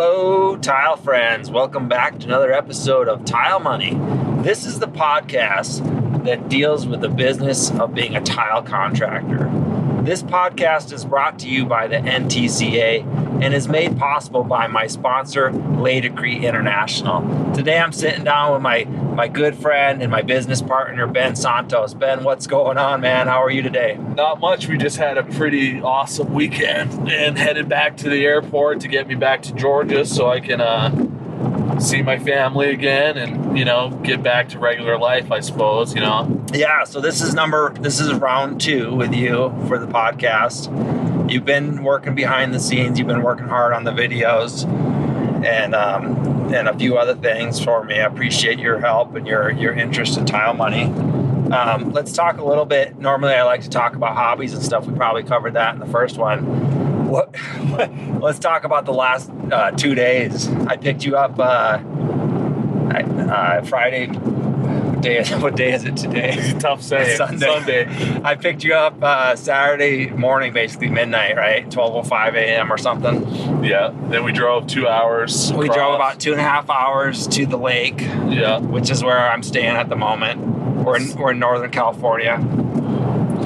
Hello, tile friends. Welcome back to another episode of Tile Money. This is the podcast that deals with the business of being a tile contractor. This podcast is brought to you by the NTCA and is made possible by my sponsor, Laticrete International. Today I'm sitting down with my good friend and my business partner, Ben Santos. Ben, what's going on, man? How are you today? Not much. We just had a pretty awesome weekend and headed back to the airport to get me back to Georgia so I can see my family again and, get back to regular life, I suppose, Yeah, so this is round 2 with you for the podcast. You've been working behind the scenes. You've been working hard on the videos and a few other things for me. I appreciate your help and your interest in Tile Money. Let's talk a little bit. Normally I like to talk about hobbies and stuff. We probably covered that in the first one. Let's talk about the last 2 days. I picked you up Friday. What day is it today? It's a tough saying. Sunday. I picked you up Saturday morning, basically midnight, right? 12:05 a.m. or something. Yeah. Then we drove 2 hours. We drove about 2.5 hours to the lake. Yeah. Which is where I'm staying at the moment. We're in Northern California.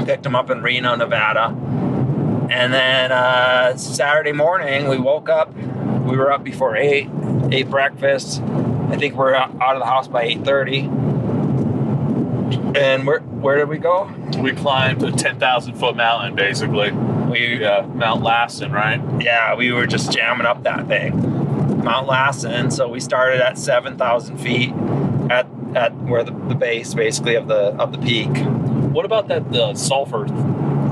Picked them up in Reno, Nevada. And then Saturday morning, we woke up. We were up before 8, ate breakfast. I think we're out of the house by 8:30. And where did we go? We climbed a 10,000-foot mountain, basically. Mt Lassen, right? Yeah, we were just jamming up that thing. Mt Lassen. So we started at 7,000 feet at where the base, basically, of the peak. What about the sulfur?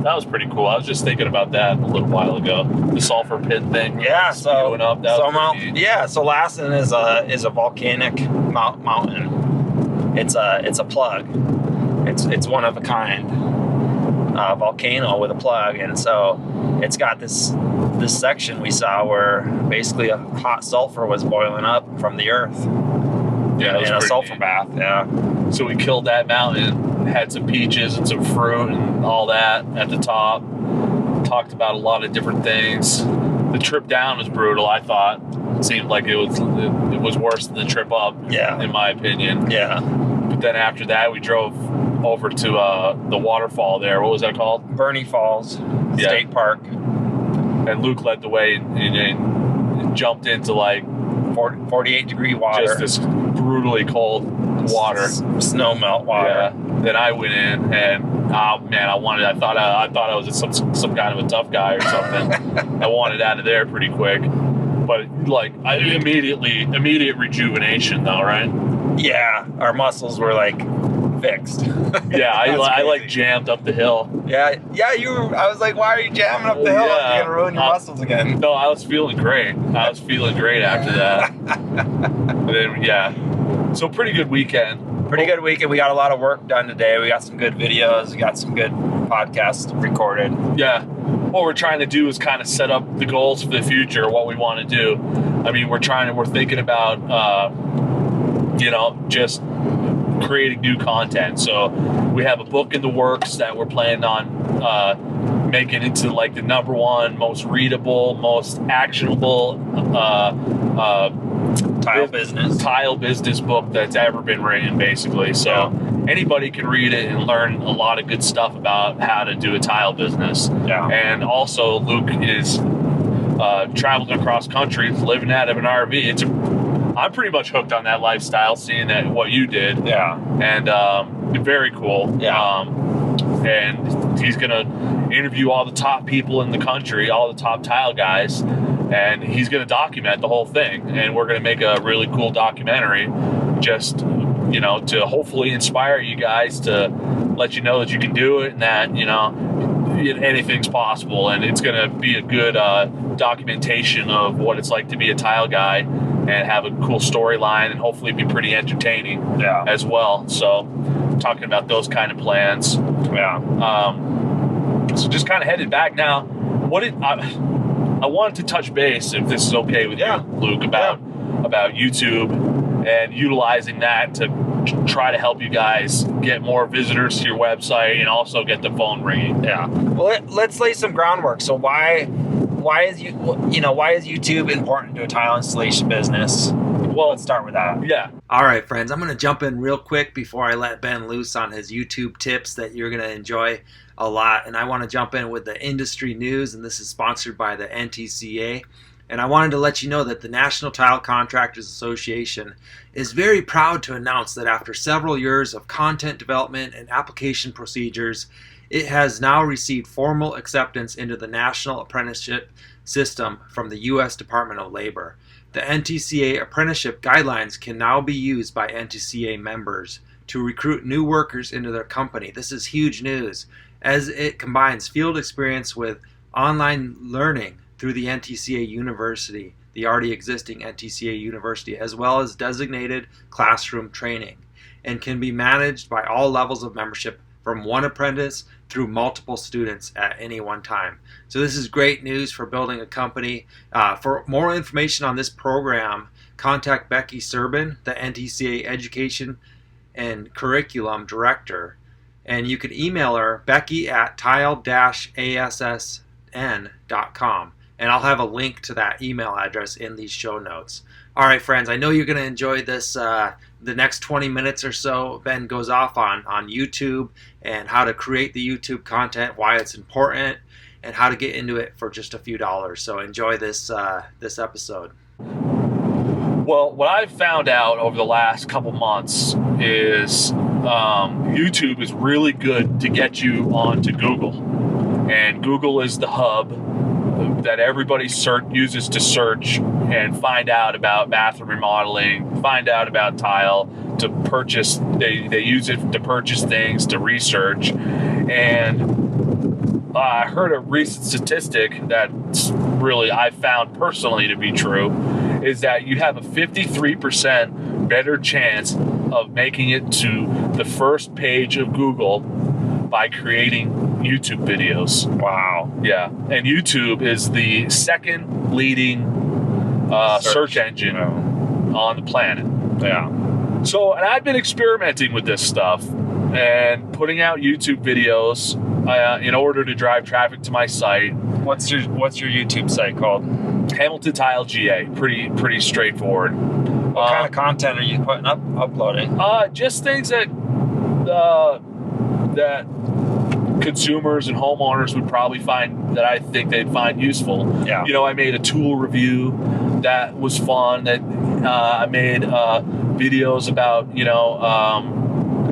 That was pretty cool. I was just thinking about that a little while ago. The sulfur pit thing. Yeah, so Lassen is a volcanic mountain. It's a plug. It's one of a kind volcano with a plug, and so it's got this section we saw where basically a hot sulfur was boiling up from the earth. Yeah, in a sulfur bath. Yeah. So we killed that mountain, had some peaches and some fruit and all that at the top. Talked about a lot of different things. The trip down was brutal, I thought. It seemed like it was worse than the trip up, in my opinion. Yeah. But then after that, we drove over to the waterfall there. What was that called? Bernie Falls State Park. And Luke led the way and jumped into 48-degree water. Just this brutally cold water. Snow melt water. Yeah. Then I went in and, oh man, I thought I was some kind of a tough guy or something. I wanted out of there pretty quick. But immediate rejuvenation though, right? Yeah, our muscles were fixed. Yeah, I jammed up the hill. Yeah. I was like, why are you jamming up the hill? Yeah. You're gonna ruin your muscles again. No, I was feeling great. After that. But then, so pretty good weekend. Pretty good weekend. We got a lot of work done today. We got some good videos. We got some good podcasts recorded. Yeah. What we're trying to do is kind of set up the goals for the future, what we want to do. I mean, we're thinking about, just creating new content. So we have a book in the works that we're planning on making into the #1 most readable, most actionable tile business book that's ever been written, basically. So anybody can read it and learn a lot of good stuff about how to do a tile business. Yeah. And also Luke is traveling across country, living out of an RV. I'm pretty much hooked on that lifestyle, seeing what you did. Yeah. And very cool. Yeah. And he's going to interview all the top people in the country, all the top tile guys, and he's going to document the whole thing. And we're going to make a really cool documentary just, to hopefully inspire you guys, to let you know that you can do it and that, anything's possible. And it's going to be a good documentation of what it's like to be a tile guy and have a cool storyline and hopefully be pretty entertaining as well. So talking about those kind of plans. Yeah. So just kind of headed back now. I wanted to touch base, if this is okay with you, Luke, about YouTube and utilizing that to try to help you guys get more visitors to your website and also get the phone ringing. Yeah. Well, let's lay some groundwork. So why why is YouTube important to a tile installation business? Well, let's start with that. Yeah. All right, friends, I'm going to jump in real quick before I let Ben loose on his YouTube tips that you're going to enjoy a lot. And I want to jump in with the industry news, and this is sponsored by the NTCA. And I wanted to let you know that the National Tile Contractors Association is very proud to announce that after several years of content development and application procedures, it has now received formal acceptance into the National Apprenticeship System from the U.S. Department of Labor. The NTCA apprenticeship guidelines can now be used by NTCA members to recruit new workers into their company. This is huge news, as it combines field experience with online learning through the NTCA University, the already existing NTCA University, as well as designated classroom training, and can be managed by all levels of membership from one apprentice through multiple students at any one time. So this is great news for building a company. For more information on this program, contact Becky Serbin, the NTCA Education and Curriculum Director, and you can email her, Becky at tile-assn.com, and I'll have a link to that email address in these show notes. All right, friends, I know you're going to enjoy this. The next 20 minutes or so, Ben goes off on YouTube and how to create the YouTube content, why it's important, and how to get into it for just a few dollars. So enjoy this episode. Well, what I've found out over the last couple months is YouTube is really good to get you onto Google. And Google is the hub that everybody uses to search and find out about bathroom remodeling, find out about tile, to purchase. They use it to purchase things, to research. And I heard a recent statistic that really I found personally to be true, is that you have a 53% better chance of making it to the first page of Google by creating YouTube videos. Wow. Yeah. And YouTube is the second leading search engine on the planet. Yeah. So, and I've been experimenting with this stuff and putting out YouTube videos in order to drive traffic to my site. What's your YouTube site called? Hamilton Tile GA. Pretty straightforward. What kind of content are you uploading? Just things that consumers and homeowners would probably find, that I think they'd find useful. Yeah. I made a tool review that was fun. That I made videos about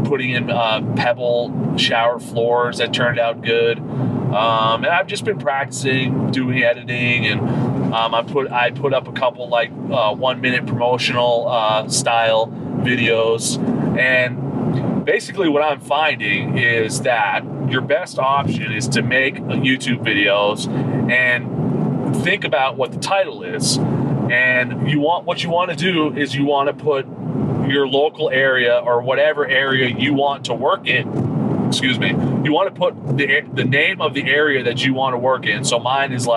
putting in pebble shower floors that turned out good. And I've just been practicing doing editing, and I put up a couple 1 minute promotional style videos. And basically what I'm finding is that your best option is to make YouTube videos and think about what the title is. And what you want to do is you want to put your local area or whatever area you want to work in. You want to put the name of the area that you want to work in. So mine is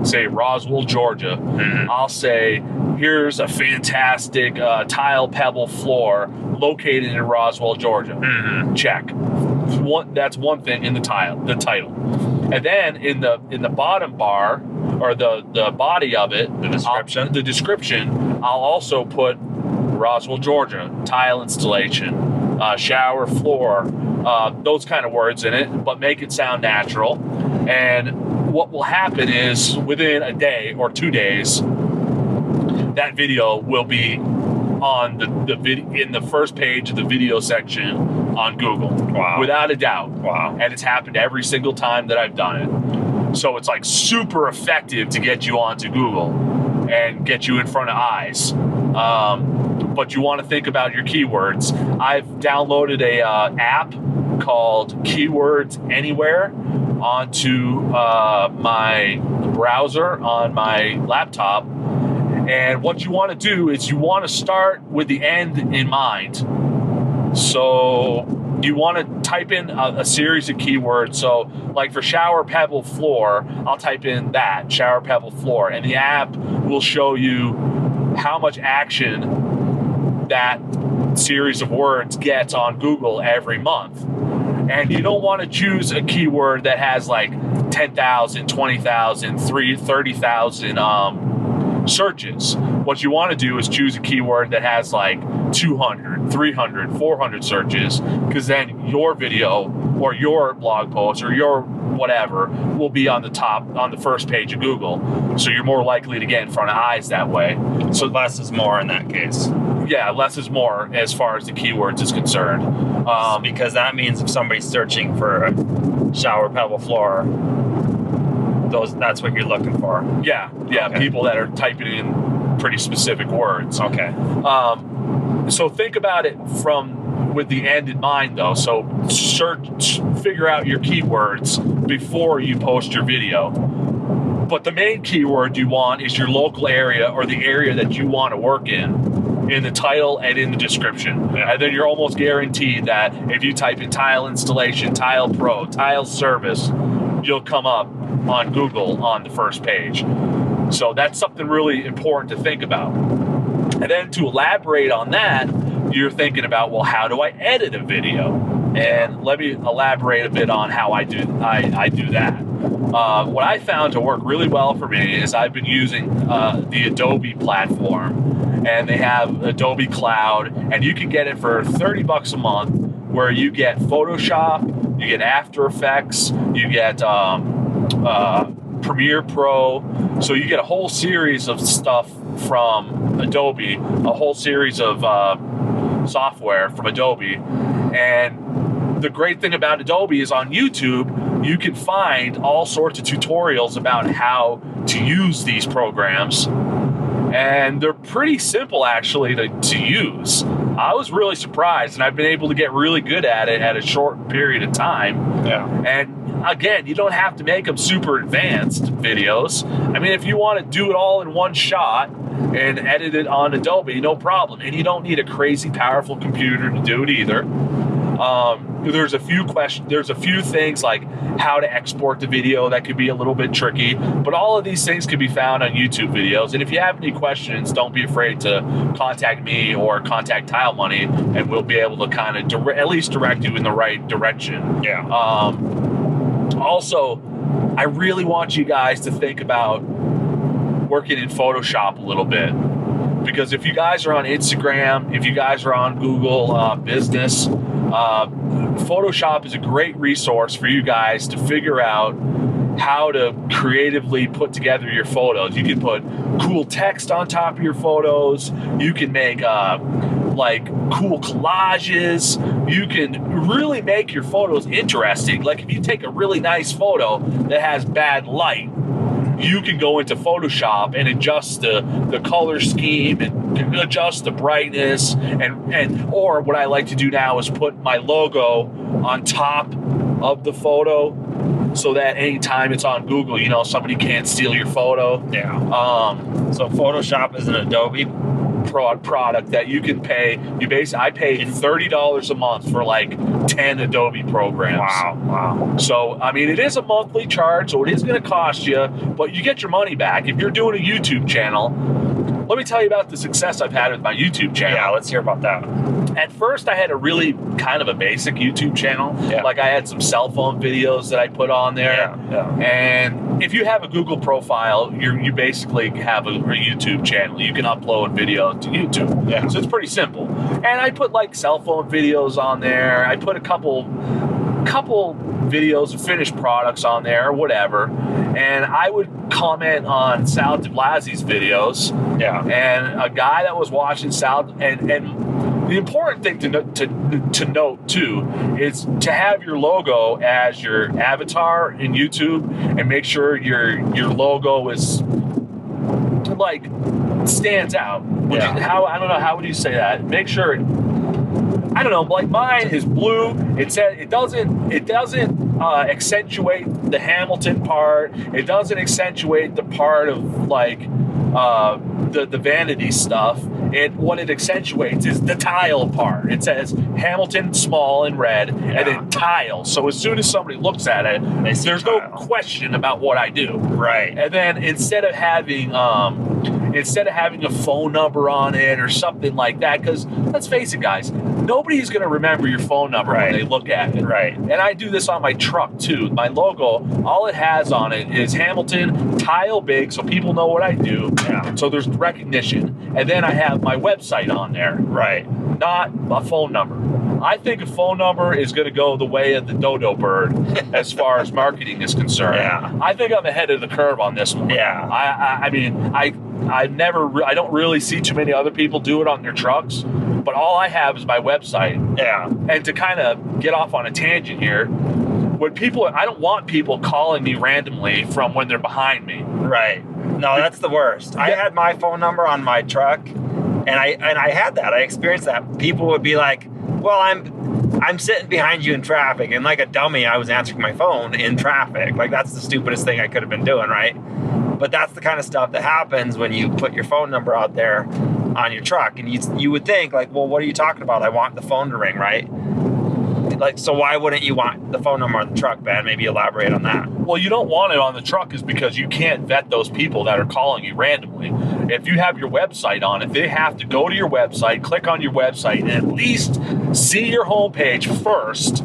say Roswell, Georgia. Mm-hmm. I'll say, here's a fantastic tile pebble floor located in Roswell, Georgia. Mm-hmm. Check. That's one thing in the title. And then in the bottom bar, or the body of it, the description, I'll also put Roswell, Georgia, tile installation, shower, floor, those kind of words in it, but make it sound natural. And what will happen is within a day or 2 days, that video will be on in the first page of the video section on Google. Wow. Without a doubt. Wow. And it's happened every single time that I've done it. So it's super effective to get you onto Google and get you in front of eyes. But you want to think about your keywords. I've downloaded a app called Keywords Anywhere onto my browser on my laptop. And what you want to do is you want to start with the end in mind. So you want to type in a series of keywords. So for shower pebble floor, I'll type in that, shower pebble floor. And the app will show you how much action that series of words gets on Google every month. And you don't want to choose a keyword that has 10,000, 20,000, 30,000 searches. What you want to do is choose a keyword that has like 200, 300, 400 searches, because then your video or your blog post or your whatever will be on the first page of Google. So you're more likely to get in front of eyes that way. So less is more in that case. Yeah, less is more as far as the keywords is concerned. Because that means if somebody's searching for a shower pebble floor, that's what you're looking for. Yeah, okay. People that are typing in pretty specific words. Okay. So think about it with the end in mind, though. So figure out your keywords before you post your video. But the main keyword you want is your local area or the area that you want to work in the title and in the description. Yeah. And then you're almost guaranteed that if you type in tile installation, tile pro, tile service, you'll come up on Google on the first page. So that's something really important to think about. And then to elaborate on that, you're thinking about, well, how do I edit a video? And let me elaborate a bit on how I do that. What I found to work really well for me is I've been using the Adobe platform, and they have Adobe Cloud, and you can get it for $30 a month, where you get Photoshop, you get After Effects, you get Premiere Pro. So you get a whole series of stuff from Adobe, a whole series of software from Adobe. And the great thing about Adobe is on YouTube, you can find all sorts of tutorials about how to use these programs. And they're pretty simple, actually, to use. I was really surprised, and I've been able to get really good at it at a short period of time. Yeah. And again, you don't have to make them super advanced videos. I mean, if you want to do it all in one shot and edit it on Adobe, no problem. And you don't need a crazy powerful computer to do it either. There's a few things like how to export the video that could be a little bit tricky, but all of these things can be found on YouTube videos. And if you have any questions, don't be afraid to contact me or contact Tile Money, and we'll be able to kind of at least direct you in the right direction. Yeah. Also, I really want you guys to think about working in Photoshop a little bit, because if you guys are on Instagram, if you guys are on Google Business, Photoshop is a great resource for you guys to figure out how to creatively put together your photos. You can put cool text on top of your photos. You can make like cool collages. You can really make your photos interesting. Like if you take a really nice photo that has bad light, you can go into Photoshop and adjust the color scheme and adjust the brightness, or what I like to do now is put my logo on top of the photo, so that anytime it's on Google, somebody can't steal your photo. Yeah. So Photoshop is an Adobe product that you can pay. I paid $30 a month for like 10 Adobe programs. Wow. So, I mean, it is a monthly charge, so it is going to cost you, but you get your money back. If you're doing a YouTube channel, let me tell you about the success I've had with my YouTube channel. Yeah, let's hear about that. At first, I had a really kind of a basic YouTube channel. Yeah. Like I had some cell phone videos that I put on there. Yeah. And if you have a Google profile, you basically have a YouTube channel. You can upload video to YouTube. Yeah. So it's pretty simple. And I put like cell phone videos on there. I put a couple videos of finished products on there or whatever. And I would comment on Sal de Blasi's videos. Yeah. And a guy that was watching Sal, and the important thing to note too is to have your logo as your avatar in YouTube, and make sure your logo is like stands out. Yeah. I don't know, how would you say that? Make sure, I don't know, like mine is blue. It doesn't accentuate the Hamilton part. It doesn't accentuate the part of like the vanity stuff. What it accentuates is the tile part. It says Hamilton small in red, and then tile. So as soon as somebody looks at it, there's no question about what I do. Right. And then instead of having a phone number on it or something like that, because let's face it, guys, nobody's going to remember your phone number when they look at it. Right. And I do this on my truck too. My logo, all it has on it is Hamilton Tile Big, so people know what I do. Yeah. So there's recognition. And then I have my website on there. Right. Not a phone number. I think a phone number is going to go the way of the dodo bird as far as marketing is concerned. Yeah. I think I'm ahead of the curve on this one. Yeah. I mean, I don't really see too many other people do it on their trucks, but all I have is my website. Yeah. And to kind of get off on a tangent here, I don't want people calling me randomly from when they're behind me. Right. No, that's the worst. I had my phone number on my truck, and I had that. I experienced that. People would be like, well, I'm sitting behind you in traffic, and like a dummy, I was answering my phone in traffic. Like, that's the stupidest thing I could have been doing, right? But that's the kind of stuff that happens when you put your phone number out there on your truck, and you would think, like, well, what are you talking about? I want the phone to ring, right? Like, so why wouldn't you want the phone number on the truck, Ben? Maybe elaborate on that. Well, you don't want it on the truck is because you can't vet those people that are calling you randomly. If you have your website on it, they have to go to your website, click on your website, and at least see your homepage first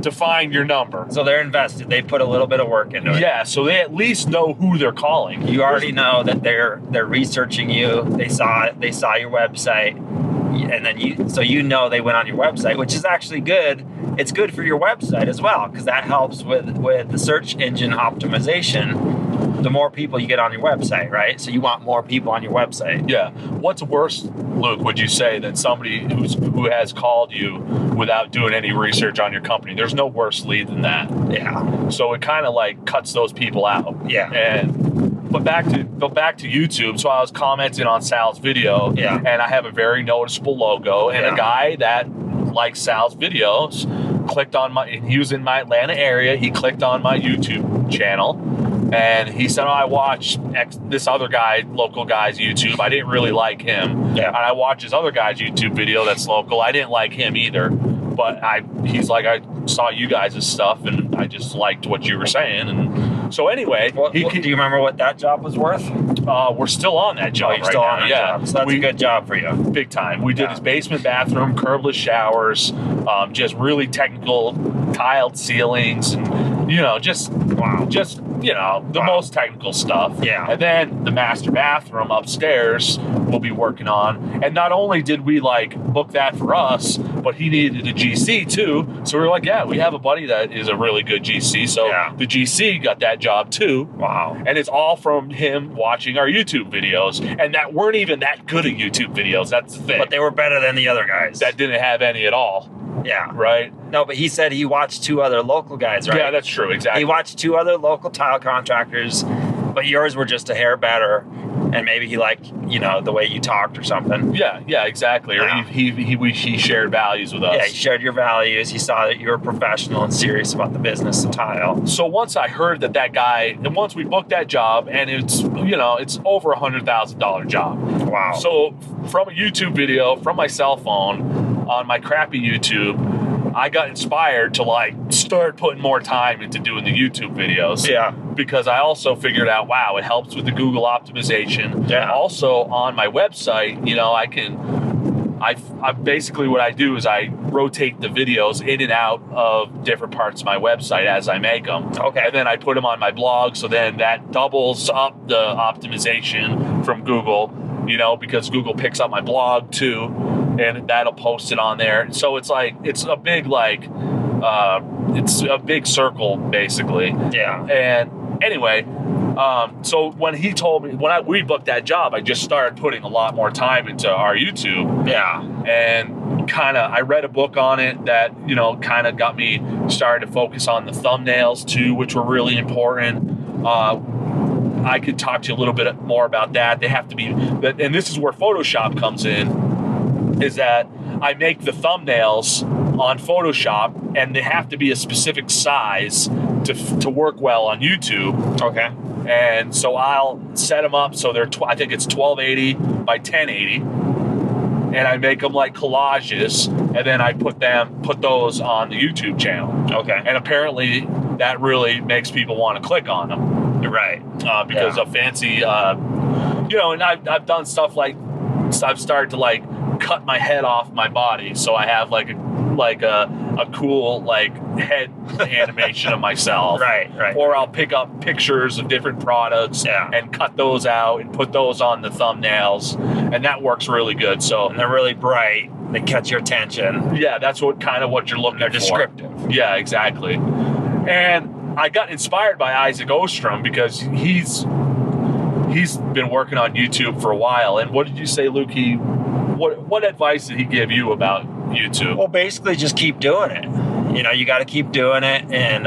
to find your number. So they're invested. They put a little bit of work into it. Yeah, so they at least know who they're calling. You already know that they're researching you. They saw it. They saw your website. And then you know they went on your website, which is actually good. It's good for your website as well, because that helps with the search engine optimization. The more people you get on your website, right? So you want more people on your website. Yeah. What's worse, Luke, would you say, than somebody who has called you without doing any research on your company? There's no worse lead than that. Yeah. So it kind of like cuts those people out. Yeah. But back to YouTube. So I was commenting on Sal's video, and I have a very noticeable logo, and a guy that likes Sal's videos clicked on he was in my Atlanta area. He clicked on my YouTube channel, and he said, "Oh, I watched this other guy, local guy's YouTube. I didn't really like him. Yeah. And I watched this other guy's YouTube video that's local. I didn't like him either. But he's like, I saw you guys' stuff, and I just liked what you were saying." And so anyway, do you remember what that job was worth? We're still on that job. You're still on that job. So that's a good job for you. Big time. We did his basement bathroom, curbless showers, just really technical tiled ceilings, and the most technical stuff. Yeah. And then the master bathroom upstairs we'll be working on. And not only did we book that for us, but he needed a GC too. So we were like, yeah, we have a buddy that is a really good GC. So the GC got that job too. Wow. And it's all from him watching our YouTube videos, and that weren't even that good at YouTube videos. That's the thing. But they were better than the other guys. That didn't have any at all. Yeah. Right? No, but he said he watched 2 other local guys, right? Yeah, that's true. Exactly. He watched 2 other local tile contractors, but yours were just a hair better, and maybe he liked, the way you talked or something. Yeah, exactly. Yeah. Or he shared values with us. Yeah, he shared your values. He saw that you were professional and serious about the business of tile. So once I heard that guy, and once we booked that job, and it's over $100,000 job. Wow. So from a YouTube video, from my cell phone, on my crappy YouTube, I got inspired to start putting more time into doing the YouTube videos. Yeah. Because I also figured out, wow, it helps with the Google optimization. Yeah. Also on my website, I basically what I do is I rotate the videos in and out of different parts of my website as I make them. Okay. And then I put them on my blog, so then that doubles up the optimization from Google, because Google picks up my blog too, and that'll post it on there. So it's a big it's a big circle basically. Yeah. And anyway, so when he told me, we booked that job, I just started putting a lot more time into our YouTube. Yeah. And I read a book on it that, kind of got me started to focus on the thumbnails too, which were really important. I could talk to you a little bit more about that. They have to be, and this is where Photoshop comes in, is that I make the thumbnails on Photoshop, and they have to be a specific size to work well on YouTube. Okay. And so I'll set them up so they're, I think it's 1280 by 1080, and I make them like collages, and then I put those on the YouTube channel. Okay. And apparently that really makes people want to click on them. Right. Because of fancy, and I've done stuff like, I've started to cut my head off my body, so I have like a cool like head animation of myself. Right. Or I'll pick up pictures of different products and cut those out and put those on the thumbnails, and that works really good. So And they're really bright. They catch your attention. yeah, that's what you're looking for. They're descriptive. Yeah, exactly. And I got inspired by Isaac Ostrom because he's been working on YouTube for a while. And what did you say, Luke? What advice did he give you about YouTube? Well, basically just keep doing it. You got to keep doing it, and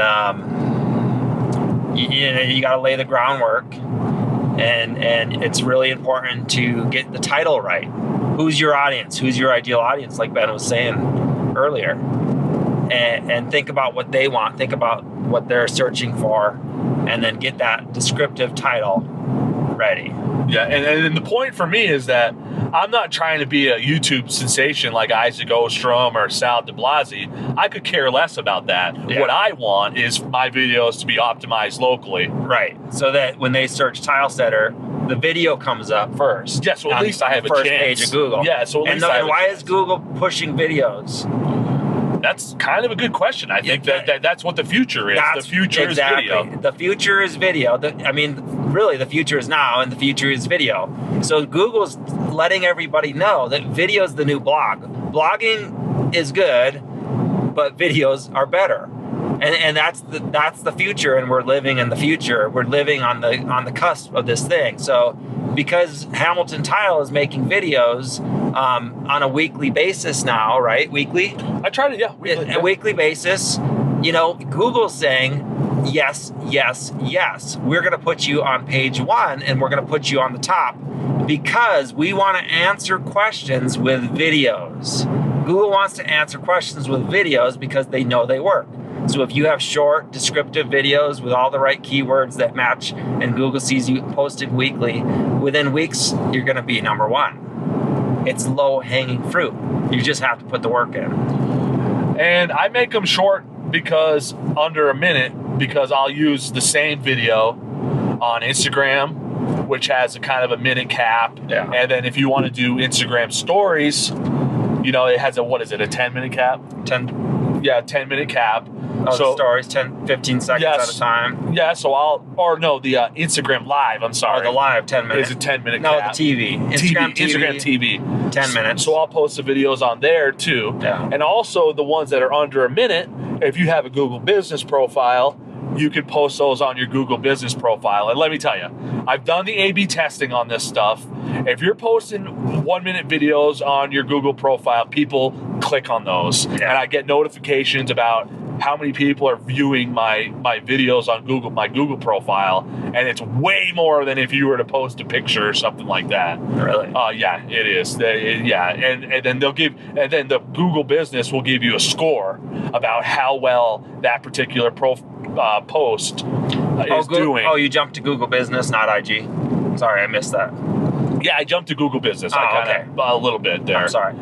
you got to lay the groundwork, and it's really important to get the title right. Who's your audience? Who's your ideal audience, like Ben was saying earlier? And think about what they want. Think about what they're searching for, and then get that descriptive title ready. Yeah, and the point for me is that I'm not trying to be a YouTube sensation like Isaac Ostrom or Sal de Blasi. I could care less about that. Yeah. What I want is my videos to be optimized locally. Right. So that when they search tile setter, the video comes up first. Yeah, so at least I have a first chance. page of Google. Yeah, so at least I have why a is Google pushing videos? That's kind of a good question. I think that's what the future is. The future is video. The future is video. Really, the future is now, and the future is video. So Google's letting everybody know that video is the new blog. Blogging is good, but videos are better. And that's the future, and we're living in the future. We're living on the cusp of this thing. So because Hamilton Tile is making videos on a weekly basis now, right? Weekly? I tried it, yeah. Weekly, A weekly basis. Google's saying, yes, yes, yes. We're going to put you on page 1, and we're going to put you on the top because we want to answer questions with videos. Google wants to answer questions with videos because they know they work. So if you have short, descriptive videos with all the right keywords that match, and Google sees you posted weekly, within weeks, you're going to be number 1. It's low-hanging fruit. You just have to put the work in. And I make them short because under a minute, because I'll use the same video on Instagram, which has a kind of a minute cap. Yeah. And then if you want to do Instagram stories, it has a 10-minute cap? 10-minute cap. Oh, so, the stories, 10, 15 seconds at a time. Yeah, so the Instagram Live, I'm sorry. Oh, the live, 10 minutes. Is a 10-minute No, cap. the TV. Instagram TV. 10 minutes. So I'll post the videos on there, too. Yeah. And also, the ones that are under a minute, if you have a Google business profile, you can post those on your Google business profile. And let me tell you, I've done the A/B testing on this stuff. If you're posting 1-minute videos on your Google profile, people click on those. Yeah. And I get notifications about how many people are viewing my videos on my Google profile, and it's way more than if you were to post a picture or something like that. Really? Yeah, it is. And then the Google business will give you a score about how well that particular post is doing. Oh, you jumped to Google Business, not IG. Sorry, I missed that. Yeah, I jumped to Google Business. Okay. A little bit there. I'm sorry.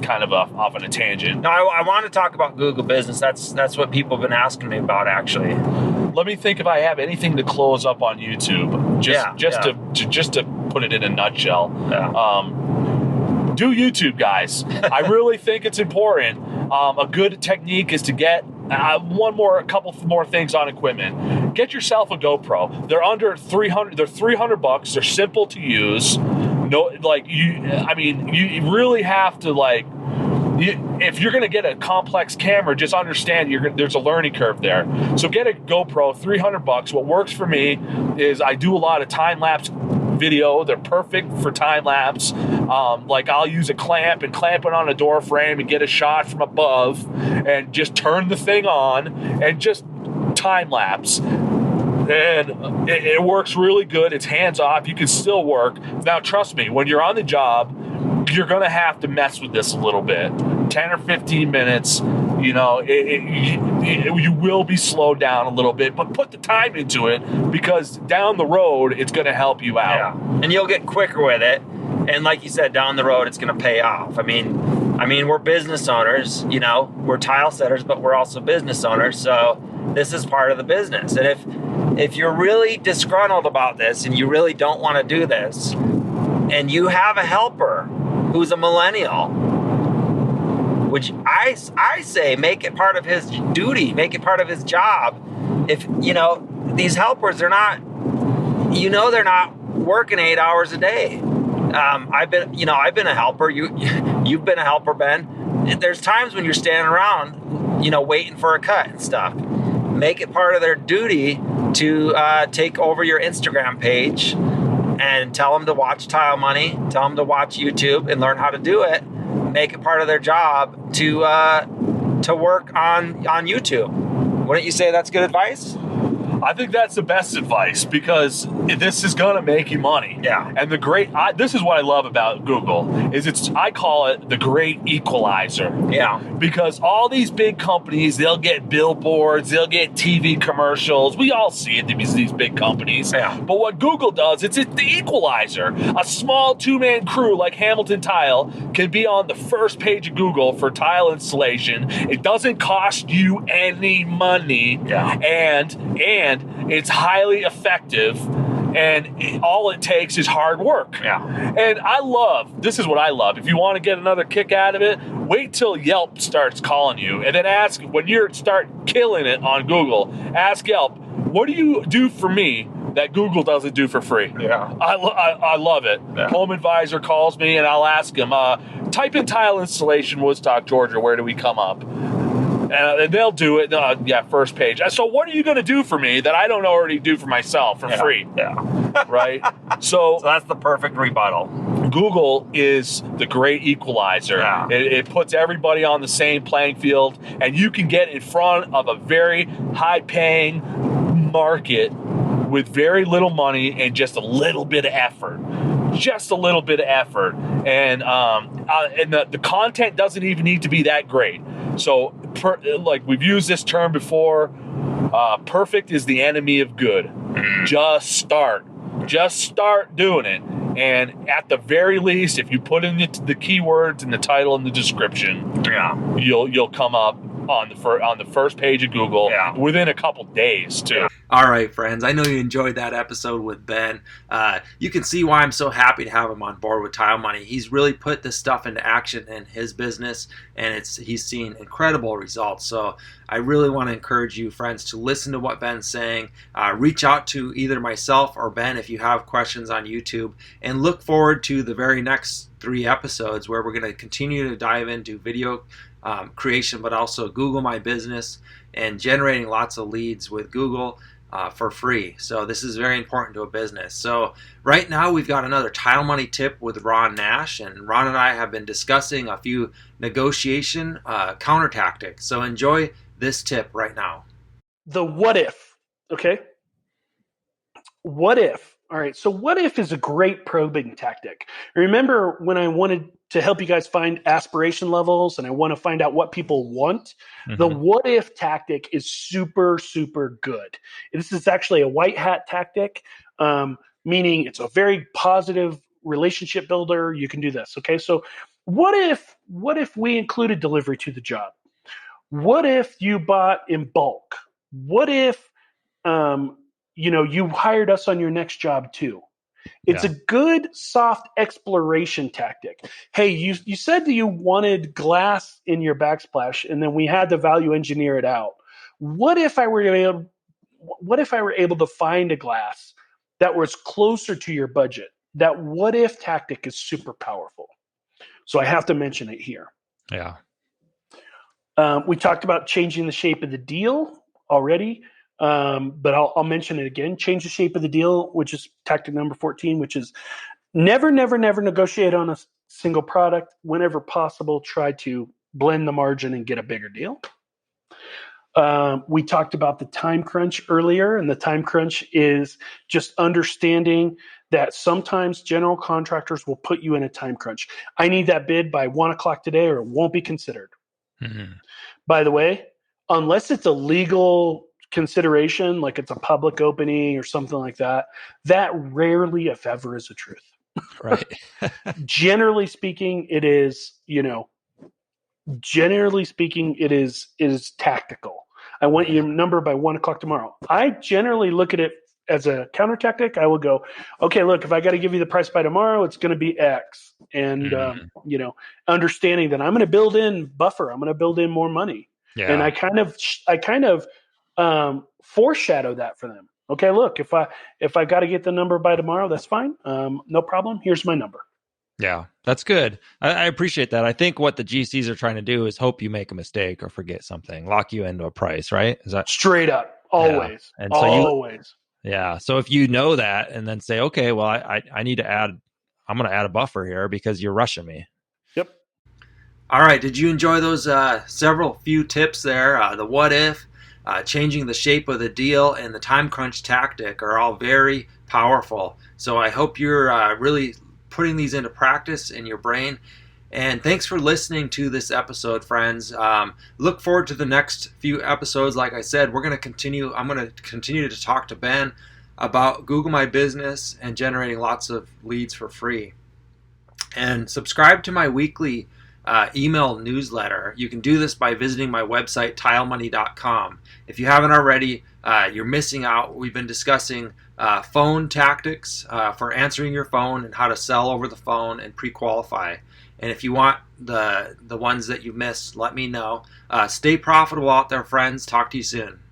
Kind of off on a tangent. No, I want to talk about Google Business. That's what people have been asking me about, actually. Let me think if I have anything to close up on YouTube. Just to put it in a nutshell. Yeah. Do YouTube, guys. I really think it's important. A good technique is to get a couple more things on equipment. Get yourself a GoPro. They're under $300. They're $300. They're simple to use. You really have to if you're going to get a complex camera, just understand there's a learning curve there. So get a GoPro, $300. What works for me is I do a lot of time-lapse video. They're perfect for time-lapse. I'll use a clamp and clamp it on a door frame and get a shot from above and just turn the thing on and just time-lapse. And it works really good. It's hands-off. You can still work. Now, trust me, when you're on the job, you're going to have to mess with this a little bit. 10 or 15 minutes, you will be slowed down a little bit, but put the time into it because down the road, it's going to help you out. Yeah. And you'll get quicker with it. And like you said, down the road, it's going to pay off. I mean, we're business owners, we're tile setters, but we're also business owners. So this is part of the business. And if you're really disgruntled about this and you really don't want to do this, and you have a helper who's a millennial, which I say make it part of his duty, make it part of his job. If, these helpers, they're not working 8 hours a day. I've been a helper. You've been a helper, Ben. There's times when you're standing around, waiting for a cut and stuff. Make it part of their duty to take over your Instagram page and tell them to watch Tile Money, tell them to watch YouTube and learn how to do it. Make it part of their job to work on YouTube. Wouldn't you say that's good advice? I think that's the best advice, because this is going to make you money. Yeah. And this is what I love about Google, is I call it the Great Equalizer. Yeah. Because all these big companies, they'll get billboards, they'll get TV commercials. We all see it, these big companies. Yeah. But what Google does, it's the equalizer. A small two-man crew like Hamilton Tile can be on the first page of Google for tile installation. It doesn't cost you any money. Yeah. And it's highly effective, and all it takes is hard work. Yeah. And this is what I love. If you want to get another kick out of it, wait till Yelp starts calling you, and then ask, when you start killing it on Google, ask Yelp, what do you do for me that Google doesn't do for free? Yeah. I love it. Yeah. Home Advisor calls me, and I'll ask him, type in tile installation, Woodstock, Georgia, where do we come up? And they'll do it. First page. So what are you going to do for me that I don't already do for myself for free? Yeah. Right? So that's the perfect rebuttal. Google is the great equalizer. Yeah. It puts everybody on the same playing field, and you can get in front of a very high-paying market with very little money and just a little bit of effort. Just a little bit of effort. And the content doesn't even need to be that great. So, we've used this term before, perfect is the enemy of good. Just start doing it. And at the very least, if you put in the keywords in the title and the description, you'll come up on the first page of Google within a couple days too. All right, friends. I know you enjoyed that episode with Ben. You can see why I'm so happy to have him on board with Tile Money. He's really put this stuff into action in his business, and he's seen incredible results. So I really want to encourage you, friends, to listen to what Ben's saying. Reach out to either myself or Ben if you have questions on YouTube, and look forward to the very next 3 episodes where we're going to continue to dive into video creation, but also Google My Business and generating lots of leads with Google for free. So this is very important to a business. So right now we've got another Tile Money tip with Ron Nash, and Ron and I have been discussing a few negotiation counter tactics. So enjoy this tip right now. The what if, okay? What if? All right, so what if is a great probing tactic. Remember when I wanted to help you guys find aspiration levels and I want to find out what people want? Mm-hmm. The what if tactic is super, super good. This is actually a white hat tactic, meaning it's a very positive relationship builder. You can do this, okay? So what if we included delivery to the job? What if you bought in bulk? What if you hired us on your next job too? It's a good soft exploration tactic. Hey, you said that you wanted glass in your backsplash, and then we had to value engineer it out. What if I were able to find a glass that was closer to your budget? That what if tactic is super powerful. So I have to mention it here. Yeah. We talked about changing the shape of the deal already. But I'll mention it again. Change the shape of the deal, which is tactic number 14, which is never negotiate on a single product. Whenever possible, try to blend the margin and get a bigger deal. We talked about the time crunch earlier, and the time crunch is just understanding that sometimes general contractors will put you in a time crunch. I need that bid by 1 o'clock today or it won't be considered. Mm-hmm. By the way, unless it's a legal consideration, like it's a public opening or something like that, that rarely, if ever, is the truth. Right. Generally speaking, it is, it is tactical. I want your number by 1 o'clock tomorrow. I generally look at it as a counter tactic. I will go, okay, look, if I got to give you the price by tomorrow, it's going to be X. and understanding that I'm going to build in buffer, I'm going to build in more money, and I kind of foreshadow that for them. Okay, look, if I got to get the number by tomorrow, that's fine. No problem. Here's my number. Yeah, that's good. I appreciate that. I think what the GCs are trying to do is hope you make a mistake or forget something, lock you into a price, right? Is that straight up? Always. Yeah. And so always. Yeah. So if you know that and then say, okay, well, I need to I'm going to add a buffer here because you're rushing me. Yep. All right. Did you enjoy those few tips there? The what if, changing the shape of the deal, and the time crunch tactic are all very powerful. So I hope you're really putting these into practice in your brain. And thanks for listening to this episode, friends. Look forward to the next few episodes. Like I said, I'm going to continue to talk to Ben about Google My Business and generating lots of leads for free. And subscribe to my weekly email newsletter. You can do this by visiting my website, tilemoney.com. If you haven't already, you're missing out. We've been discussing phone tactics for answering your phone and how to sell over the phone and pre-qualify. And if you want the ones that you missed, let me know. Stay profitable out there, friends. Talk to you soon.